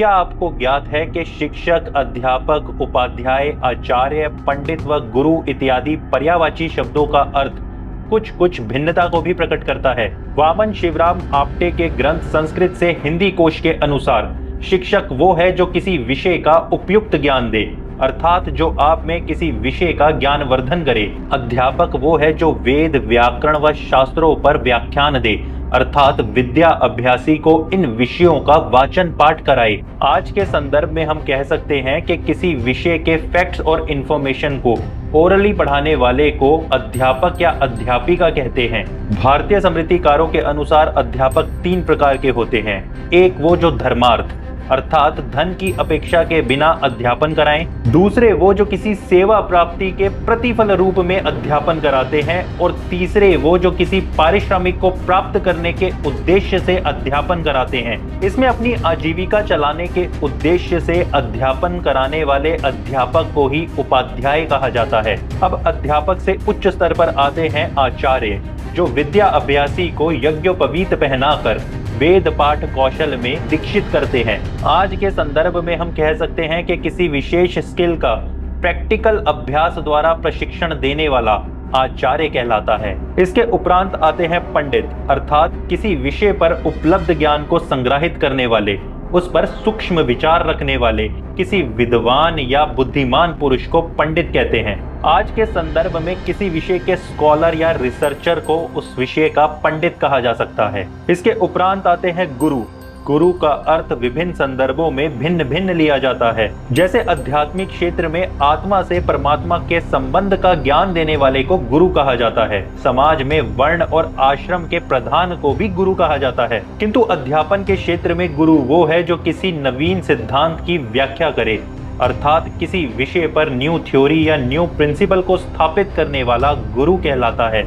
क्या आपको ज्ञात है कि शिक्षक, अध्यापक, उपाध्याय, आचार्य, पंडित व गुरु इत्यादि पर्यायवाची शब्दों का अर्थ कुछ कुछ भिन्नता को भी प्रकट करता है। वामन शिवराम आप्टे के ग्रंथ संस्कृत से हिंदी कोश के अनुसार शिक्षक वो है जो किसी विषय का उपयुक्त ज्ञान दे, अर्थात जो आप में किसी विषय का ज्ञान वर्धन करे। अध्यापक वो है जो वेद, व्याकरण व शास्त्रों पर व्याख्यान दे, अर्थात विद्या अभ्यासी को इन विषयों का वाचन पाठ कराए। आज के संदर्भ में हम कह सकते हैं कि किसी विषय के फैक्ट्स और इंफॉर्मेशन को ओरली पढ़ाने वाले को अध्यापक या अध्यापिका कहते हैं। भारतीय स्मृतिकारों के अनुसार अध्यापक 3 प्रकार के होते हैं। एक वो जो धर्मार्थ अर्थात धन की अपेक्षा के बिना अध्यापन कराएं। दूसरे वो जो किसी सेवा प्राप्ति के प्रतिफल रूप में अध्यापन कराते हैं। और तीसरे वो जो किसी पारिश्रमिक को प्राप्त करने के उद्देश्य से अध्यापन कराते हैं। इसमें अपनी आजीविका चलाने के उद्देश्य से अध्यापन कराने वाले अध्यापक को ही उपाध्याय कहा जाता है। अब अध्यापक से उच्च स्तर पर आते हैं आचार्य, जो विद्या अभ्यासी को यज्ञोपवीत पहनाकर वेद पाठ कौशल में दीक्षित करते हैं। आज के संदर्भ में हम कह सकते हैं कि किसी विशेष स्किल का प्रैक्टिकल अभ्यास द्वारा प्रशिक्षण देने वाला आचार्य कहलाता है। इसके उपरांत आते हैं पंडित, अर्थात किसी विषय पर उपलब्ध ज्ञान को संग्रहित करने वाले, उस पर सूक्ष्म विचार रखने वाले किसी विद्वान या बुद्धिमान पुरुष को पंडित कहते हैं। आज के संदर्भ में किसी विषय के स्कॉलर या रिसर्चर को उस विषय का पंडित कहा जा सकता है। इसके उपरांत आते हैं गुरु। गुरु का अर्थ विभिन्न संदर्भों में भिन्न भिन्न लिया जाता है। जैसे आध्यात्मिक क्षेत्र में आत्मा से परमात्मा के संबंध का ज्ञान देने वाले को गुरु कहा जाता है। समाज में वर्ण और आश्रम के प्रधान को भी गुरु कहा जाता है। किंतु अध्यापन के क्षेत्र में गुरु वो है जो किसी नवीन सिद्धांत की व्याख्या करे, अर्थात किसी विषय पर न्यू थ्योरी या न्यू प्रिंसिपल को स्थापित करने वाला गुरु कहलाता है।